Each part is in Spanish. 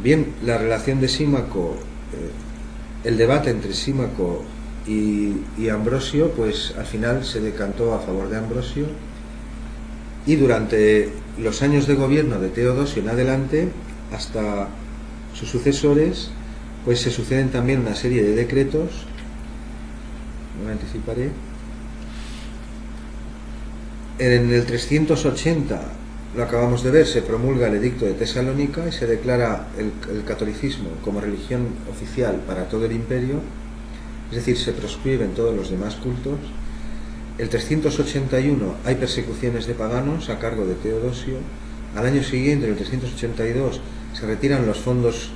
Bien, la relación de Símaco, el debate entre Símaco y Ambrosio, pues al final se decantó a favor de Ambrosio, y durante los años de gobierno de Teodosio en adelante, hasta sus sucesores, pues se suceden también una serie de decretos, no me anticiparé. En el 380, lo acabamos de ver, se promulga el Edicto de Tesalónica y se declara el catolicismo como religión oficial para todo el imperio, es decir, se proscriben todos los demás cultos. El 381 hay persecuciones de paganos a cargo de Teodosio. Al año siguiente, en el 382, se retiran los fondos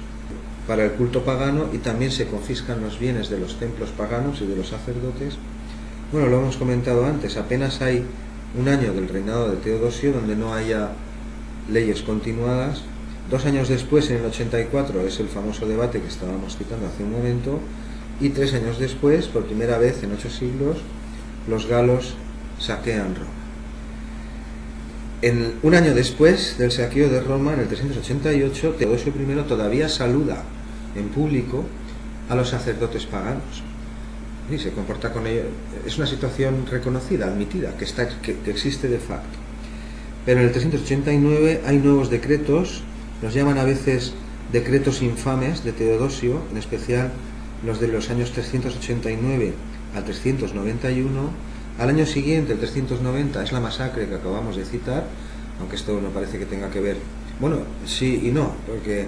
para el culto pagano y también se confiscan los bienes de los templos paganos y de los sacerdotes. Bueno, lo hemos comentado antes, apenas hay un año del reinado de Teodosio donde no haya leyes continuadas. 2 años después, en el 84, es el famoso debate que estábamos citando hace un momento, y 3 años después, por primera vez en 8 siglos, los galos saquean Roma. Un año después del saqueo de Roma, en el 388, Teodosio I todavía saluda en público a los sacerdotes paganos y se comporta con ellos. Es una situación reconocida, admitida, que existe de facto. Pero en el 389 hay nuevos decretos, los llaman a veces decretos infames de Teodosio, en especial los de los años 389 al 391. Al año siguiente, el 390, es la masacre que acabamos de citar, aunque esto no parece que tenga que ver. Bueno, sí y no, porque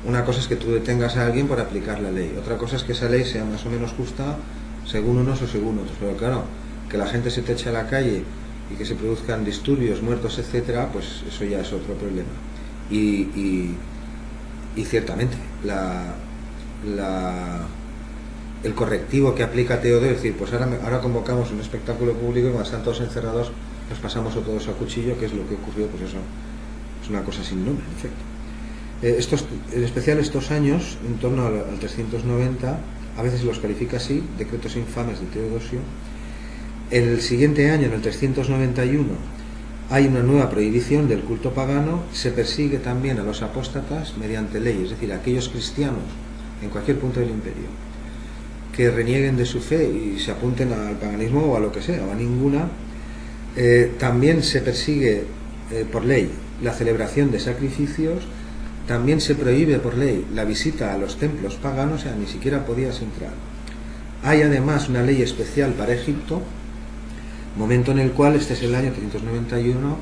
una cosa es que tú detengas a alguien por aplicar la ley, otra cosa es que esa ley sea más o menos justa según unos o según otros. Pero claro, que la gente se te eche a la calle y que se produzcan disturbios, muertos, etcétera, pues eso ya es otro problema. Y ciertamente el correctivo que aplica Teodosio, es decir, pues ahora convocamos un espectáculo público y cuando están todos encerrados nos pasamos a todos a cuchillo, que es lo que ocurrió, pues eso es una cosa sin nombre, en efecto. En especial estos años, en torno al 390, a veces los califica así, decretos infames de Teodosio. El siguiente año, en el 391, hay una nueva prohibición del culto pagano, se persigue también a los apóstatas mediante ley, es decir, a aquellos cristianos en cualquier punto del imperio que renieguen de su fe y se apunten al paganismo o a lo que sea, o a ninguna. También se persigue por ley la celebración de sacrificios, también se prohíbe por ley la visita a los templos paganos, o sea, ni siquiera podías entrar. Hay además una ley especial para Egipto, momento en el cual, este es el año 391,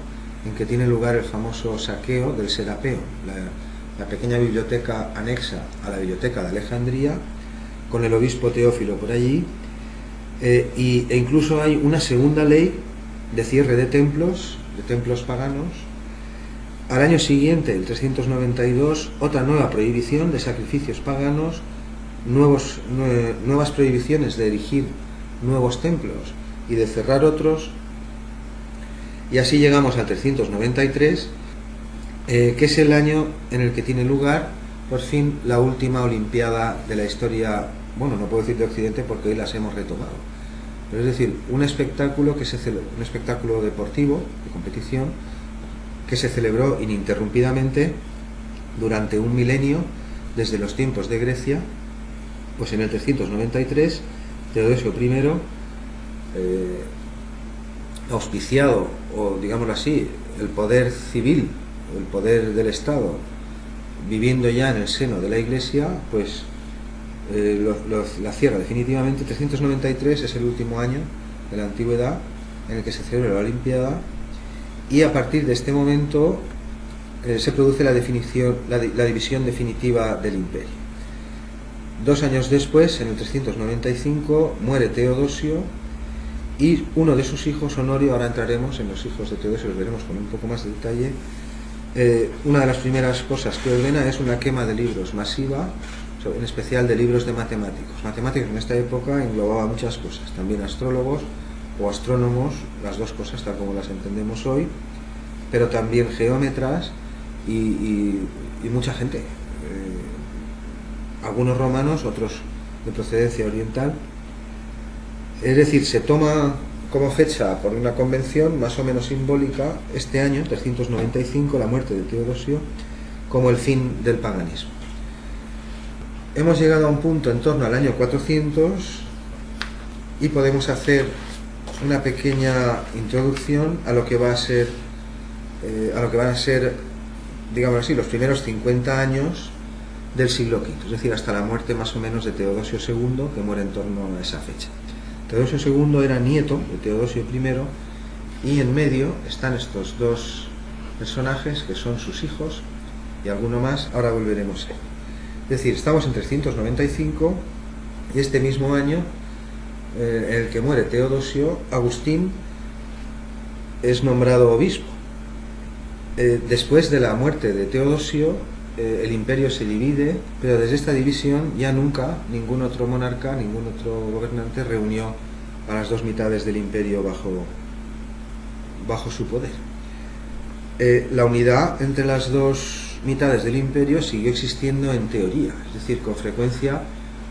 en que tiene lugar el famoso saqueo del Serapeo, la pequeña biblioteca anexa a la biblioteca de Alejandría, con el obispo Teófilo por allí, e incluso hay una segunda ley de cierre de templos paganos. Al año siguiente, el 392, otra nueva prohibición de sacrificios paganos, nuevas prohibiciones de erigir nuevos templos y de cerrar otros, y así llegamos al 393, que es el año en el que tiene lugar por fin la última Olimpiada de la historia, bueno, no puedo decir de Occidente porque hoy las hemos retomado, pero es decir, un espectáculo deportivo, de competición, que se celebró ininterrumpidamente durante un milenio, desde los tiempos de Grecia. Pues en el 393, Teodosio I, auspiciado, o digámoslo así, el poder civil, el poder del Estado, viviendo ya en el seno de la Iglesia, pues la cierra definitivamente. 393 es el último año de la antigüedad en el que se celebra la Olimpiada, y a partir de este momento se produce la división definitiva del imperio. 2 años después, en el 395, muere Teodosio, y uno de sus hijos, Honorio, ahora entraremos en los hijos de Teodosio, los veremos con un poco más de detalle. Una de las primeras cosas que ordena es una quema de libros masiva, en especial de libros de matemáticos. Matemáticos en esta época englobaba muchas cosas, también astrólogos o astrónomos, las dos cosas tal como las entendemos hoy, pero también geómetras y mucha gente, algunos romanos, otros de procedencia oriental. Es decir, se toma como fecha por una convención más o menos simbólica este año, 395, la muerte de Teodosio, como el fin del paganismo. hemos llegado a un punto en torno al año 400 y podemos hacer una pequeña introducción a lo que va a ser, van a ser, digamos así, los primeros 50 años del siglo V, es decir, hasta la muerte más o menos de Teodosio II, que muere en torno a esa fecha. Teodosio II era nieto de Teodosio I, y en medio están estos dos personajes que son sus hijos y alguno más, ahora volveremos a él. Es decir, estamos en 395 y este mismo año en el que muere Teodosio, Agustín es nombrado obispo. Después de la muerte de Teodosio, el imperio se divide, pero desde esta división ya nunca ningún otro monarca, ningún otro gobernante reunió a las dos mitades del imperio bajo su poder. La unidad entre las dos mitades del imperio siguió existiendo en teoría, es decir, con frecuencia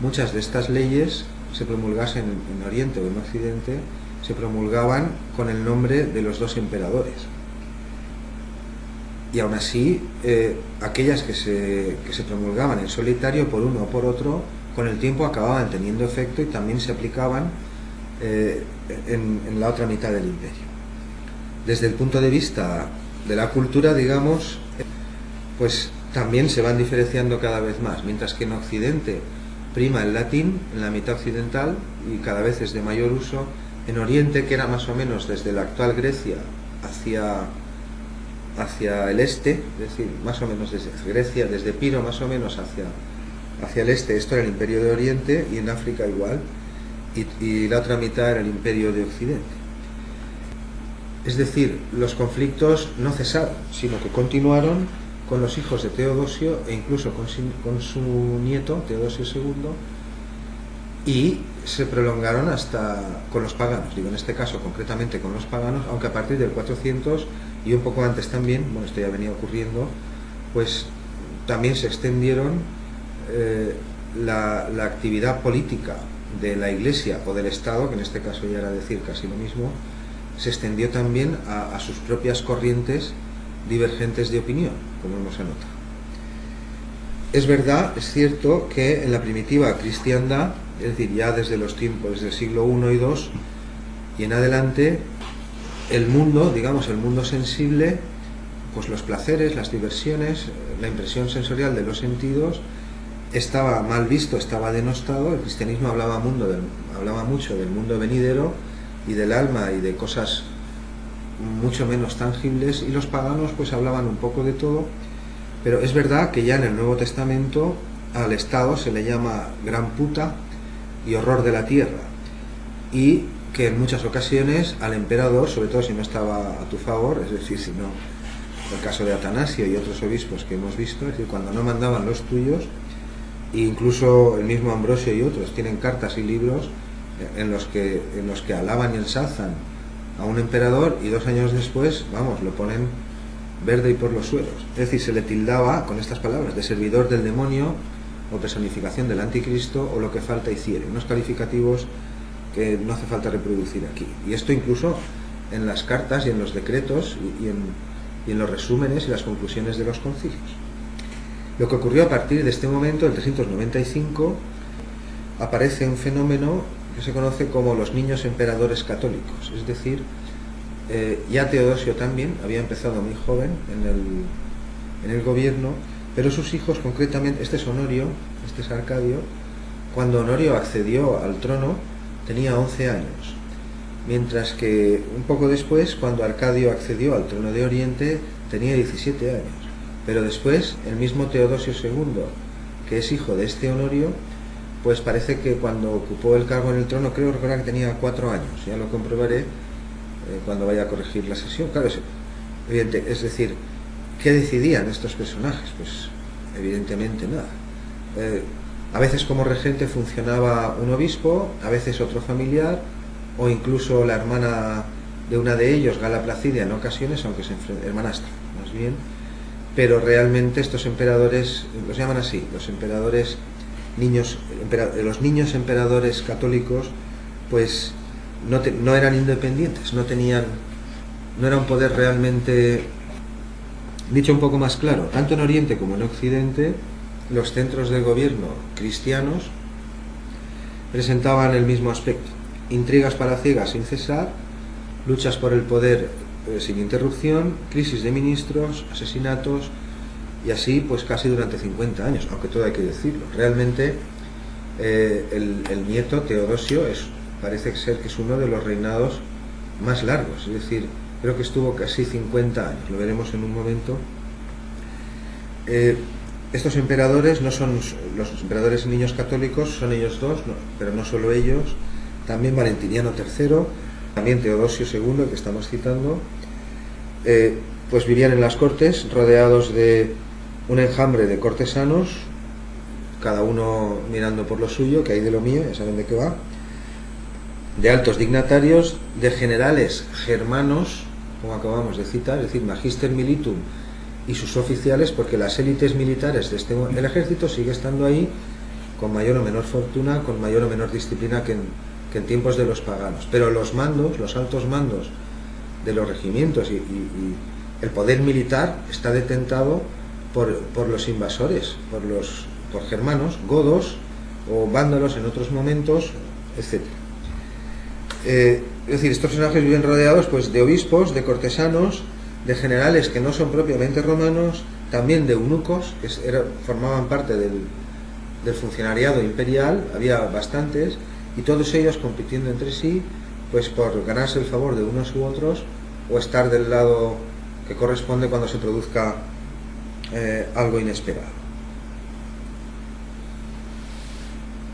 muchas de estas leyes se promulgasen en Oriente o en Occidente, se promulgaban con el nombre de los dos emperadores. Y aún así, aquellas que se promulgaban en solitario por uno o por otro, con el tiempo acababan teniendo efecto y también se aplicaban en la otra mitad del imperio. Desde el punto de vista de la cultura, digamos, pues también se van diferenciando cada vez más, mientras que en Occidente prima el latín, en la mitad occidental, y cada vez es de mayor uso. En Oriente, que era más o menos desde la actual Grecia hacia el este, es decir, más o menos desde Grecia, desde Piro más o menos hacia el este, esto era el imperio de Oriente, y en África igual, y la otra mitad era el imperio de Occidente. Es decir, los conflictos no cesaron, sino que continuaron con los hijos de Teodosio e incluso con su nieto, Teodosio II, y se prolongaron hasta con los paganos, digo en este caso concretamente con los paganos, aunque a partir del 400 y un poco antes también, bueno, esto ya venía ocurriendo, pues también se extendieron la actividad política de la Iglesia o del Estado, que en este caso ya era decir casi lo mismo, se extendió también a sus propias corrientes divergentes de opinión, como hemos anotado. Es verdad, es cierto que en la primitiva cristiandad, es decir, ya desde los tiempos, desde el siglo I y II y en adelante, el mundo, digamos, el mundo sensible, pues los placeres, las diversiones, la impresión sensorial de los sentidos, estaba mal visto, estaba denostado. El cristianismo hablaba mucho del mundo venidero y del alma y de cosas mucho menos tangibles, y los paganos pues hablaban un poco de todo, pero es verdad que ya en el Nuevo Testamento al Estado se le llama gran puta y horror de la tierra, y que en muchas ocasiones al emperador, sobre todo si no estaba a tu favor, es decir, si no, el caso de Atanasio y otros obispos que hemos visto, es decir, cuando no mandaban los tuyos, e incluso el mismo Ambrosio y otros tienen cartas y libros en los que alaban y ensalzan a un emperador, y 2 años después, vamos, lo ponen verde y por los suelos. Es decir, se le tildaba con estas palabras de servidor del demonio o personificación del anticristo o lo que falta hiciere, unos calificativos que no hace falta reproducir aquí. Y esto incluso en las cartas y en los decretos y en los resúmenes y las conclusiones de los concilios. Lo que ocurrió a partir de este momento, en 395, aparece un fenómeno que se conoce como los niños emperadores católicos, es decir, ya Teodosio también había empezado muy joven en el gobierno, pero sus hijos concretamente, este es Honorio, este es Arcadio. Cuando Honorio accedió al trono tenía 11 años, mientras que un poco después, cuando Arcadio accedió al trono de Oriente, tenía 17 años, pero después el mismo Teodosio II, que es hijo de este Honorio, pues parece que cuando ocupó el cargo en el trono, creo recordar que tenía 4 años, ya lo comprobaré cuando vaya a corregir la sesión. Claro, es decir, ¿qué decidían estos personajes? Pues evidentemente nada. A veces como regente funcionaba un obispo, a veces otro familiar, o incluso la hermana de una de ellos, Gala Placidia, en ocasiones, aunque hermanastra, más bien, pero realmente estos emperadores, los llaman así, los emperadores los niños emperadores católicos, pues no eran independientes, no era un poder realmente, dicho un poco más claro, tanto en Oriente como en Occidente, los centros de gobierno cristianos presentaban el mismo aspecto: intrigas palaciegas sin cesar, luchas por el poder sin interrupción, crisis de ministros, asesinatos, y así pues casi durante 50 años, aunque todo hay que decirlo. Realmente el nieto Teodosio parece ser que es uno de los reinados más largos, es decir, creo que estuvo casi 50 años, lo veremos en un momento. Estos emperadores no son los emperadores niños católicos, son ellos dos, no, pero no solo ellos, también Valentiniano III, también Teodosio II, el que estamos citando, pues vivían en las cortes rodeados de un enjambre de cortesanos, cada uno mirando por lo suyo, que hay de lo mío, ya saben de qué va, de altos dignatarios, de generales germanos, como acabamos de citar, es decir, magister militum y sus oficiales, porque las élites militares el ejército sigue estando ahí con mayor o menor fortuna, con mayor o menor disciplina que en tiempos de los paganos, pero los mandos, los altos mandos de los regimientos y el poder militar está detentado por los invasores, por germanos, godos o vándalos en otros momentos, etc. Es decir, estos personajes viven rodeados pues de obispos, de cortesanos, de generales que no son propiamente romanos, también de eunucos, que formaban parte del funcionariado imperial, había bastantes, y todos ellos compitiendo entre sí pues por ganarse el favor de unos u otros o estar del lado que corresponde cuando se produzca algo inesperado.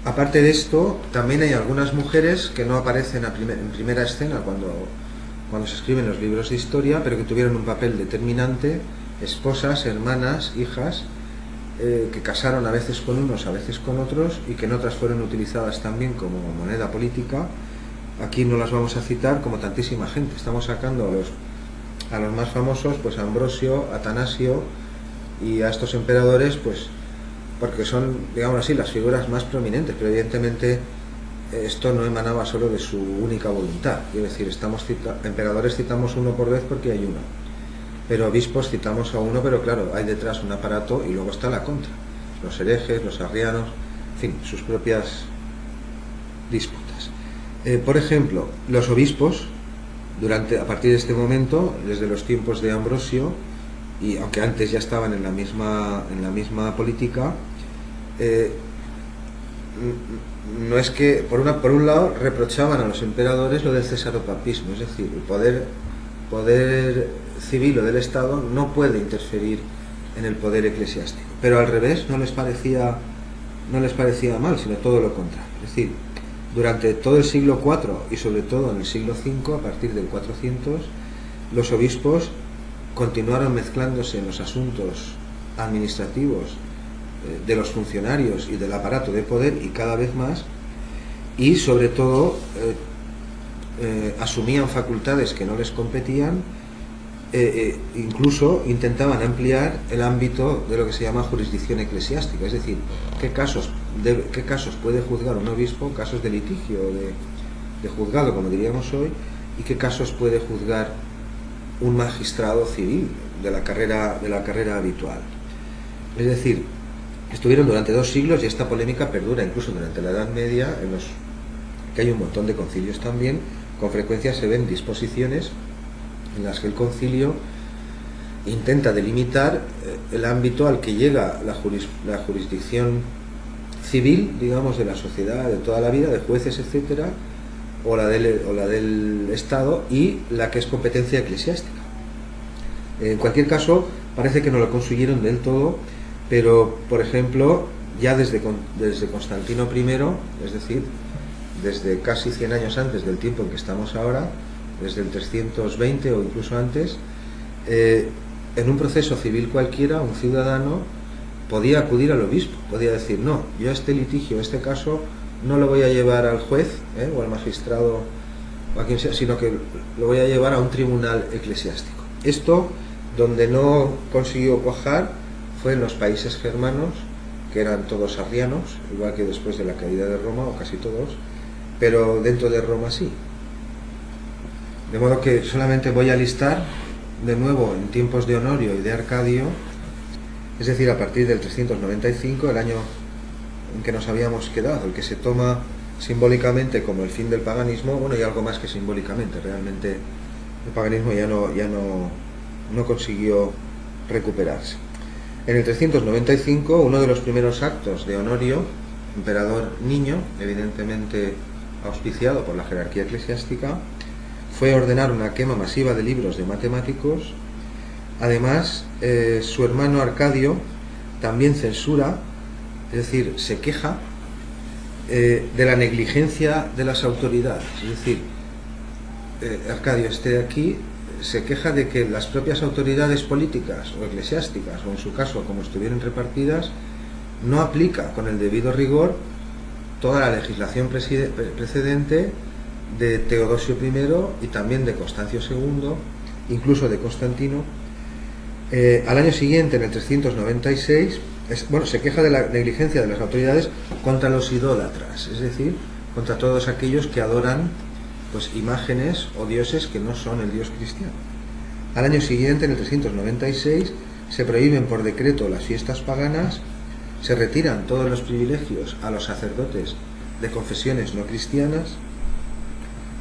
Aparte de esto, también hay algunas mujeres que no aparecen en primera escena cuando se escriben los libros de historia, pero que tuvieron un papel determinante, esposas, hermanas, hijas, que casaron a veces con unos, a veces con otros, y que en otras fueron utilizadas también como moneda política. Aquí no las vamos a citar como tantísima gente, estamos sacando a los más famosos, pues a Ambrosio, Atanasio y a estos emperadores, pues porque son, digamos así, las figuras más prominentes, pero evidentemente esto no emanaba solo de su única voluntad. Quiero decir, emperadores citamos uno por vez porque hay uno, pero obispos citamos a uno, pero claro, hay detrás un aparato y luego está la contra, los herejes, los arrianos, en fin, sus propias disputas. Por ejemplo, los obispos, a partir de este momento, desde los tiempos de Ambrosio, y aunque antes ya estaban en la misma política, no es que, por un lado, reprochaban a los emperadores lo del cesaropapismo, es decir, el poder civil o del Estado no puede interferir en el poder eclesiástico, pero al revés no les parecía mal, sino todo lo contrario. Es decir, durante todo el siglo IV y sobre todo en el siglo V, a partir del 400, los obispos continuaron mezclándose en los asuntos administrativos de los funcionarios y del aparato de poder, y cada vez más, y sobre todo asumían facultades que no les competían, incluso intentaban ampliar el ámbito de lo que se llama jurisdicción eclesiástica, es decir, qué casos puede juzgar un obispo, casos de litigio, de juzgado, como diríamos hoy, y qué casos puede juzgar un magistrado civil de la carrera habitual. Es decir, estuvieron durante 2 siglos y esta polémica perdura incluso durante la Edad Media, que hay un montón de concilios también. Con frecuencia se ven disposiciones en las que el concilio intenta delimitar el ámbito al que llega la jurisdicción civil, digamos, de la sociedad de toda la vida, de jueces, etcétera, o la del Estado, y la que es competencia eclesiástica. En cualquier caso, parece que no lo consiguieron del todo, pero, por ejemplo, ya desde Constantino I, es decir, desde casi 100 años antes del tiempo en que estamos ahora, desde el 320 o incluso antes, en un proceso civil cualquiera, un ciudadano podía acudir al obispo, podía decir: no, yo este litigio, este caso, no lo voy a llevar al juez o al magistrado o a quien sea, sino que lo voy a llevar a un tribunal eclesiástico. Esto, donde no consiguió cuajar, fue en los países germanos, que eran todos arrianos, igual que después de la caída de Roma, o casi todos, pero dentro de Roma sí. De modo que solamente voy a listar de nuevo, en tiempos de Honorio y de Arcadio, es decir, a partir del 395, el año en que nos habíamos quedado, el que se toma simbólicamente como el fin del paganismo, bueno, y algo más que simbólicamente, realmente el paganismo ya no consiguió recuperarse. En el 395, uno de los primeros actos de Honorio, emperador niño, evidentemente auspiciado por la jerarquía eclesiástica, fue ordenar una quema masiva de libros de matemáticos. Además, su hermano Arcadio también censura, es decir, se queja de la negligencia de las autoridades. Es decir, Arcadio, aquí, se queja de que las propias autoridades políticas o eclesiásticas, o en su caso como estuvieran repartidas, no aplica con el debido rigor toda la legislación precedente de Teodosio I y también de Constancio II, incluso de Constantino. Al año siguiente, en el 396, se queja de la negligencia de las autoridades contra los idólatras, es decir, contra todos aquellos que adoran pues imágenes o dioses que no son el dios cristiano. Al año siguiente, en el 396, se prohíben por decreto las fiestas paganas, se retiran todos los privilegios a los sacerdotes de confesiones no cristianas.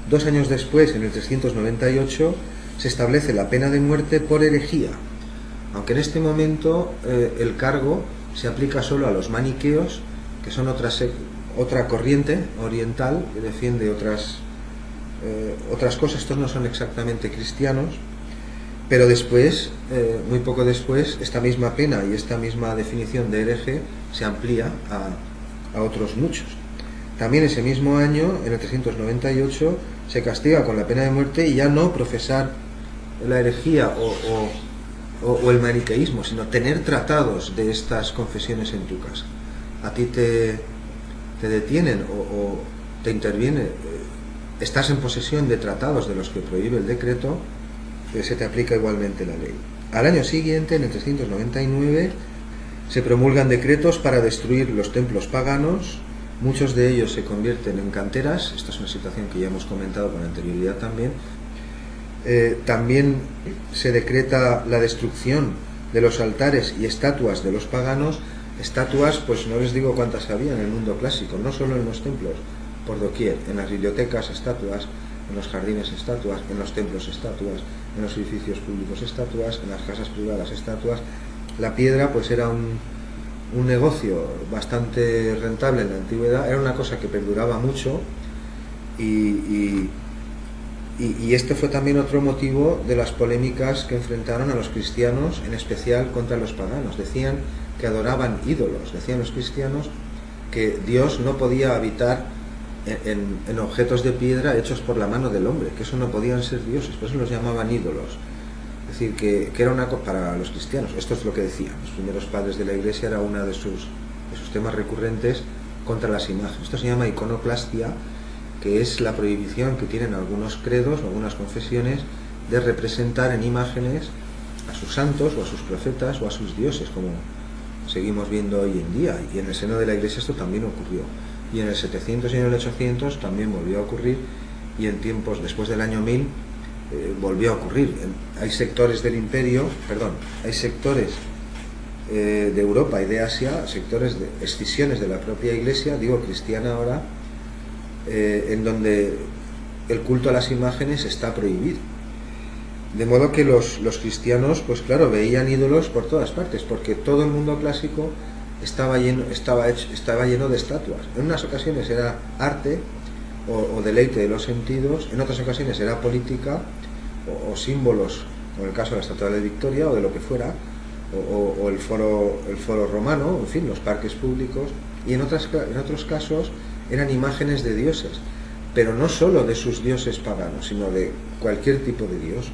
2 años después, en el 398, se establece la pena de muerte por herejía, aunque en este momento el cargo se aplica solo a los maniqueos, que son otra corriente oriental que defiende otras cosas. Estos no son exactamente cristianos, pero después, muy poco después, esta misma pena y esta misma definición de hereje se amplía a otros muchos. También ese mismo año, en el 398, se castiga con la pena de muerte, y ya no profesar la herejía o el maniqueísmo, sino tener tratados de estas confesiones en tu casa. A ti te detienen o te interviene, estás en posesión de tratados de los que prohíbe el decreto, se te aplica igualmente la ley. Al año siguiente, en el 399, se promulgan decretos para destruir los templos paganos. Muchos de ellos se convierten en canteras. Esta es una situación que ya hemos comentado con anterioridad también. También se decreta la destrucción de los altares y estatuas de los paganos. Estatuas, pues no les digo cuántas había en el mundo clásico, no solo en los templos, por doquier, en las bibliotecas estatuas, en los jardines estatuas, en los templos estatuas, en los edificios públicos estatuas, en las casas privadas estatuas. La piedra pues era un negocio bastante rentable en la antigüedad, era una cosa que perduraba mucho, y este fue también otro motivo de las polémicas que enfrentaron a los cristianos, en especial contra los paganos. Decían que adoraban ídolos, decían los cristianos que Dios no podía habitar en objetos de piedra hechos por la mano del hombre, que eso no podían ser dioses, por eso los llamaban ídolos. Es decir, que era una cosa para los cristianos. Esto es lo que decían los primeros padres de la Iglesia, era uno de sus temas recurrentes contra las imágenes. Esto se llama iconoclastia, que es la prohibición que tienen algunos credos o algunas confesiones de representar en imágenes a sus santos o a sus profetas o a sus dioses, como seguimos viendo hoy en día. Y en el seno de la Iglesia esto también ocurrió. Y en el 700 y en el 800 también volvió a ocurrir, y en tiempos después del año 1000 volvió a ocurrir. Hay sectores del imperio, hay sectores de Europa y de Asia, sectores de escisiones de la propia Iglesia, digo cristiana ahora, en donde el culto a las imágenes está prohibido. De modo que los cristianos, pues claro, veían ídolos por todas partes, porque todo el mundo clásico estaba lleno de estatuas. En unas ocasiones era arte o deleite de los sentidos, en otras ocasiones era política o símbolos, como el caso de la Estatua de Victoria o de lo que fuera, o el foro romano, en fin, los parques públicos, y en otros casos eran imágenes de dioses, pero no solo de sus dioses paganos, sino de cualquier tipo de dios.